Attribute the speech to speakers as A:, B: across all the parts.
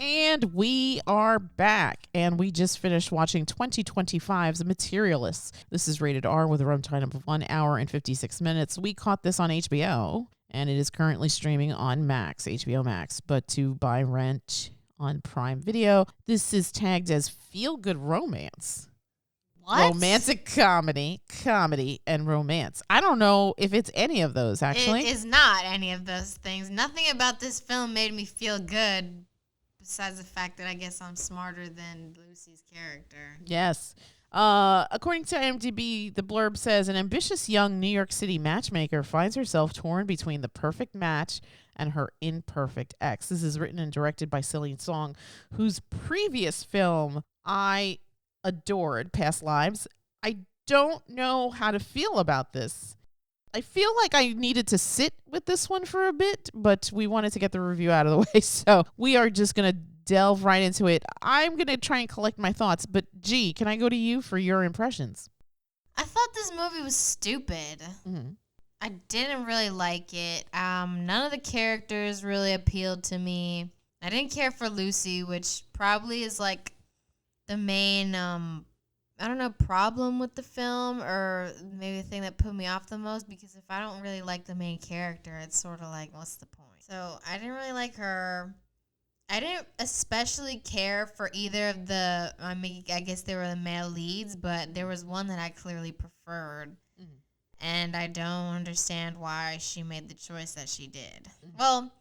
A: And we are back, and we just finished watching 2025's Materialists. This is rated R with a runtime of 1 hour and 56 minutes. We caught this on HBO, and it is currently streaming on Max, HBO Max, but to buy rent on Prime Video. This is tagged as feel-good romance.
B: What?
A: Romantic comedy, and romance. I don't know if it's any of those, actually.
B: It is not any of those things. Nothing about this film made me feel good. Besides the fact that I guess I'm smarter than Lucy's character.
A: Yes. According to IMDb, the blurb says, an ambitious young New York City matchmaker finds herself torn between the perfect match and her imperfect ex. This is written and directed by Celine Song, whose previous film I adored, Past Lives. I don't know how to feel about this. I feel like I needed to sit with this one for a bit, but we wanted to get the review out of the way, so we are just going to delve right into it. I'm going to try and collect my thoughts, but G, can I go to you for your impressions?
B: I thought this movie was stupid.
A: Mm-hmm.
B: I didn't really like it. None of the characters really appealed to me. I didn't care for Lucy, which probably is like the main problem with the film, or maybe the thing that put me off the most, because if I don't really like the main character, it's sort of like, what's the point? So I didn't really like her. I didn't especially care for either of the, I guess they were the male leads, but there was one that I clearly preferred. Mm-hmm. And I don't understand why she made the choice that she did. Mm-hmm. Well,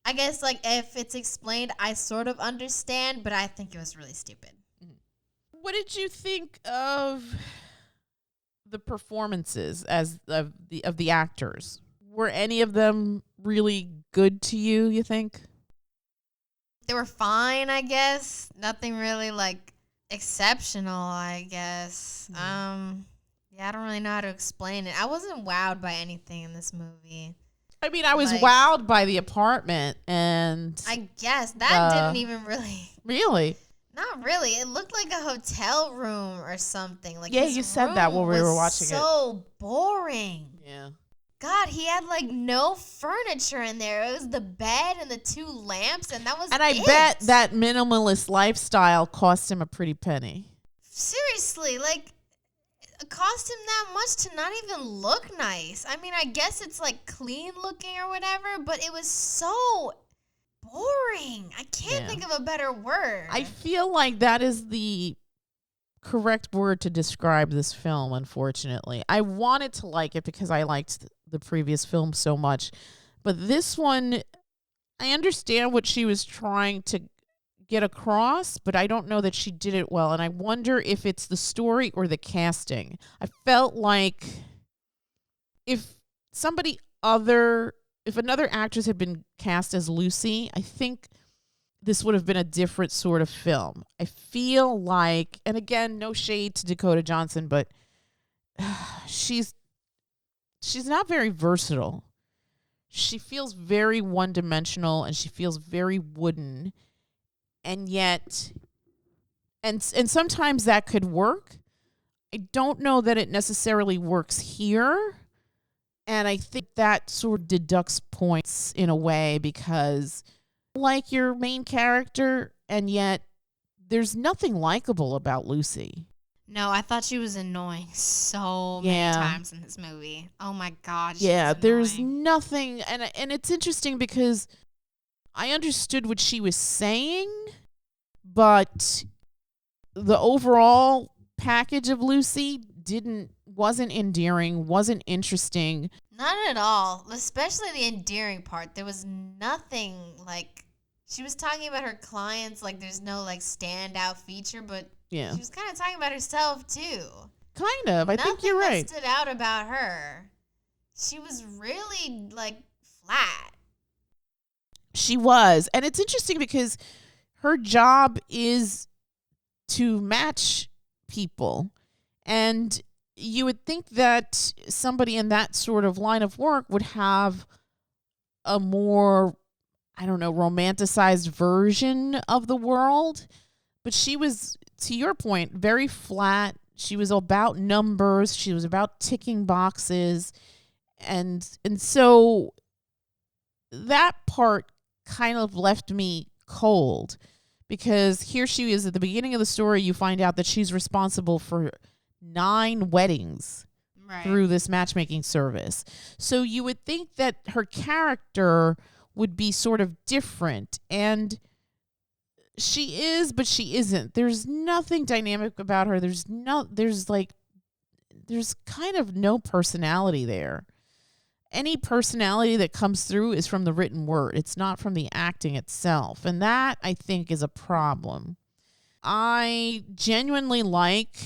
B: I guess like if it's explained, I sort of understand, but I think it was really stupid.
A: What did you think of the performances of the actors? Were any of them really good to you, you think?
B: They were fine, I guess. Nothing really like exceptional, I guess. Mm-hmm. Yeah, I don't really know how to explain it. I wasn't wowed by anything in this movie.
A: I mean, I was wowed by the apartment, and
B: I guess that didn't even
A: really.
B: Not really. It looked like a hotel room or something. Like,
A: yeah, you said that when we were watching it.
B: So boring.
A: Yeah.
B: God, he had like no furniture in there. It was the bed and the 2 lamps, and that was
A: And I bet that minimalist lifestyle cost him a pretty penny.
B: Seriously, like, it cost him that much to not even look nice. I mean, I guess it's like clean looking or whatever, but it was so boring. I can't think of a better word.
A: I feel like that is the correct word to describe this film, unfortunately. I wanted to like it because I liked the previous film so much. But this one, I understand what she was trying to get across, but I don't know that she did it well. And I wonder if it's the story or the casting. I felt like if another actress had been cast as Lucy, I think this would have been a different sort of film. I feel like, and again, no shade to Dakota Johnson, but she's not very versatile. She feels very one-dimensional, and she feels very wooden. And yet, and sometimes that could work. I don't know that it necessarily works here. And I think that sort of deducts points in a way, because like your main character, and yet there's nothing likable about Lucy.
B: No, I thought she was annoying so many times in this movie. Oh my God.
A: There's nothing. And it's interesting because I understood what she was saying, but the overall package of Lucy wasn't endearing, wasn't interesting.
B: Not at all. Especially the endearing part. There was nothing like, she was talking about her clients like there's no like standout feature, but she was kind of talking about herself too.
A: Kind of. I think you're right.
B: Nothing stood out about her. She was really like flat.
A: She was. And it's interesting because her job is to match people. And you would think that somebody in that sort of line of work would have a more, I don't know, romanticized version of the world. But she was, to your point, very flat. She was about numbers. She was about ticking boxes. And so that part kind of left me cold. because here she is at the beginning of the story. You find out that she's responsible for 9 weddings through this matchmaking service. So you would think that her character would be sort of different, and she is, but she isn't. There's nothing dynamic about her. There's kind of no personality there. Any personality that comes through is from the written word. It's not from the acting itself. And that, I think, is a problem. I genuinely like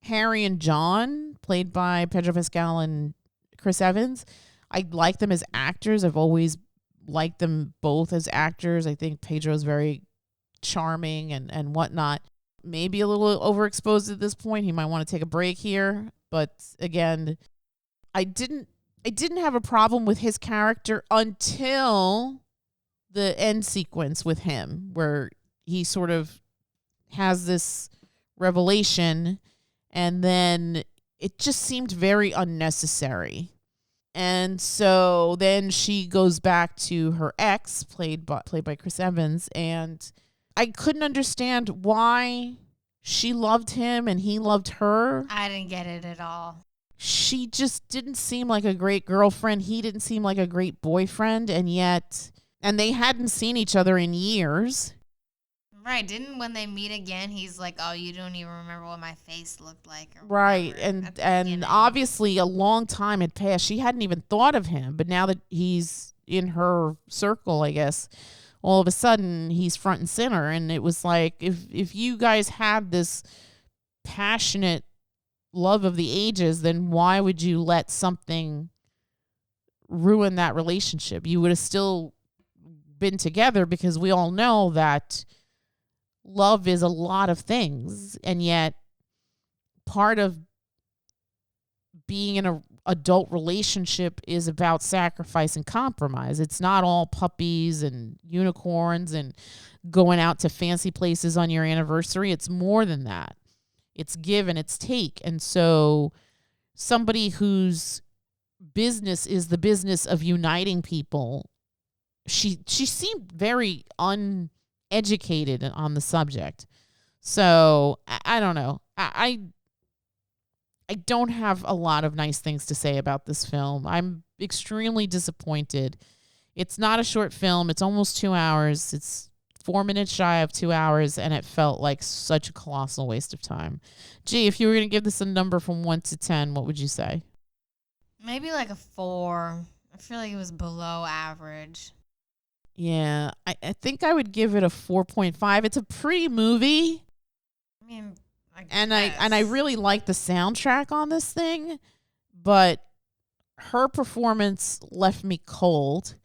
A: Harry and John, played by Pedro Pascal and Chris Evans. I like them as actors. I've always liked them both as actors. I think Pedro's very charming and whatnot. Maybe a little overexposed at this point. He might want to take a break here. But again, I didn't have a problem with his character until the end sequence with him, where he sort of has this revelation, and then it just seemed very unnecessary. And so then she goes back to her ex, played by Chris Evans, and I couldn't understand why she loved him and he loved her.
B: I didn't get it at all.
A: She just didn't seem like a great girlfriend. He didn't seem like a great boyfriend, and they hadn't seen each other in years.
B: Right. Didn't when they meet again, he's like, oh, you don't even remember what my face looked like. Or
A: right. And obviously a long time had passed. She hadn't even thought of him. But now that he's in her circle, I guess, all of a sudden he's front and center. And it was like, if you guys had this passionate love of the ages, then why would you let something ruin that relationship? You would have still been together, because we all know that love is a lot of things, and yet part of being in an adult relationship is about sacrifice and compromise. It's not all puppies and unicorns and going out to fancy places on your anniversary. It's more than that. It's give and it's take. And so somebody whose business is the business of uniting people, she seemed very uneducated on the subject. So I don't know. I don't have a lot of nice things to say about this film. I'm extremely disappointed. It's not a short film. It's almost 2 hours. It's 4 minutes shy of 2 hours, and it felt like such a colossal waste of time. Gee, if you were going to give this a number from 1 to 10, what would you say?
B: Maybe like a 4. I feel like it was below average.
A: Yeah, I think I would give it a 4.5. It's a pretty movie.
B: I mean,
A: I really like the soundtrack on this thing, but her performance left me cold,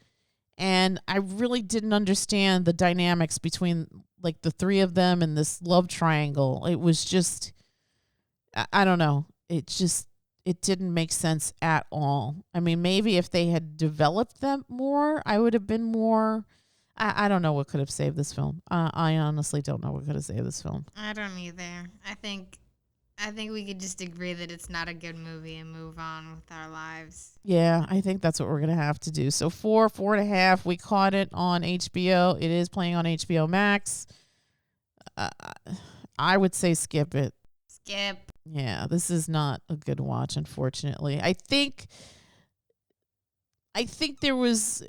A: and I really didn't understand the dynamics between like the three of them and this love triangle. It was just, I don't know. It didn't make sense at all. I mean, maybe if they had developed them more, I would have been more. I don't know what could have saved this film. I honestly don't know what could have saved this film.
B: I don't either. I think we could just agree that it's not a good movie and move on with our lives.
A: Yeah, I think that's what we're going to have to do. So 4.5. We caught it on HBO. It is playing on HBO Max. I would say skip it.
B: Skip.
A: Yeah, this is not a good watch, unfortunately. I think there was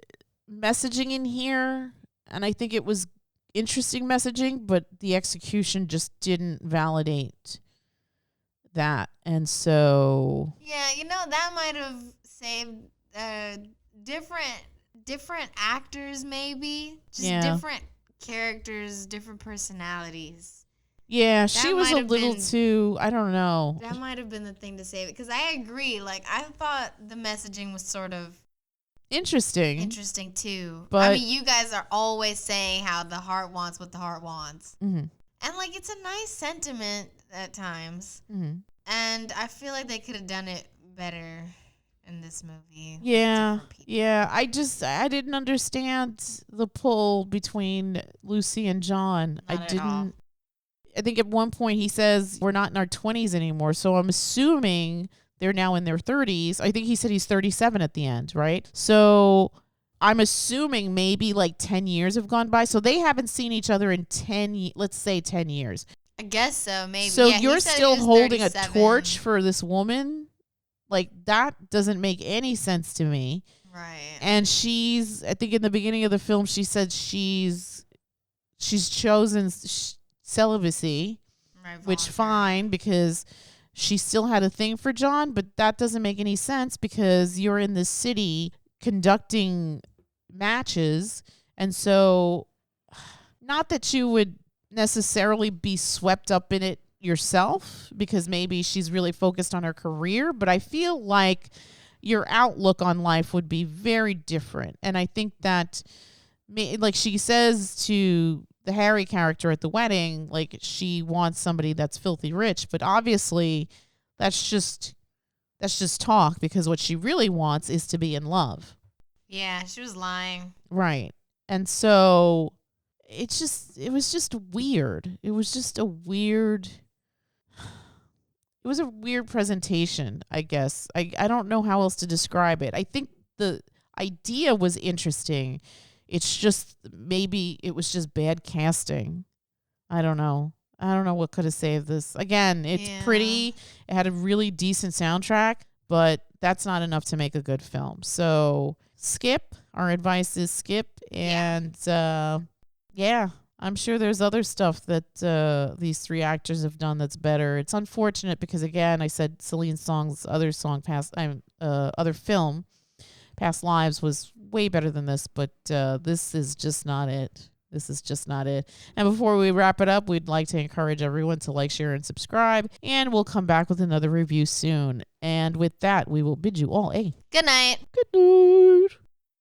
A: messaging in here, and I think it was interesting messaging, but the execution just didn't validate that. And so
B: yeah, that might have saved different actors, maybe just different characters, different personalities.
A: Yeah, she was a little too, I don't know.
B: That might have been the thing to save it, because I agree. Like, I thought the messaging was sort of
A: interesting
B: too.
A: But
B: I mean, you guys are always saying how the heart wants what the heart wants.
A: Mm-hmm.
B: And, like, it's a nice sentiment at times.
A: Mm-hmm.
B: And I feel like they could have done it better in this movie.
A: Yeah. I didn't understand the pull between Lucy and John.
B: Not at all.
A: I think at one point he says we're not in our 20s anymore. So I'm assuming they're now in their 30s. I think he said he's 37 at the end, right? So I'm assuming maybe like 10 years have gone by. So they haven't seen each other in 10, let's say 10 years.
B: I guess so, maybe.
A: So
B: yeah,
A: you're
B: he said he
A: still
B: was
A: holding a
B: 37.
A: torch for this woman? Like, that doesn't make any sense to me.
B: Right.
A: And I think in the beginning of the film, she said she's chosen celibacy,
B: Right,
A: which
B: voluntary.
A: fine, because she still had a thing for John, but that doesn't make any sense because you're in the city conducting matches. And so, not that you would necessarily be swept up in it yourself, because maybe she's really focused on her career, but I feel like your outlook on life would be very different. And I think that, like she says to the Harry character at the wedding, like she wants somebody that's filthy rich, but obviously that's just talk, because what she really wants is to be in love.
B: Yeah, she was lying.
A: Right. And so it was just weird. It was a weird presentation, I guess. I don't know how else to describe it. I think the idea was interesting. It's just maybe it was just bad casting. I don't know. I don't know what could have saved this. Again, it's pretty. It had a really decent soundtrack, but that's not enough to make a good film. So skip. Our advice is skip. And I'm sure there's other stuff that these three actors have done that's better. It's unfortunate because, again, I said Celine Song's other film, Past Lives, was way better than this, but this is just not it. This is just not it. And before we wrap it up, we'd like to encourage everyone to like, share, and subscribe. And we'll come back with another review soon. And with that, we will bid you all a
B: Good night.
A: good night.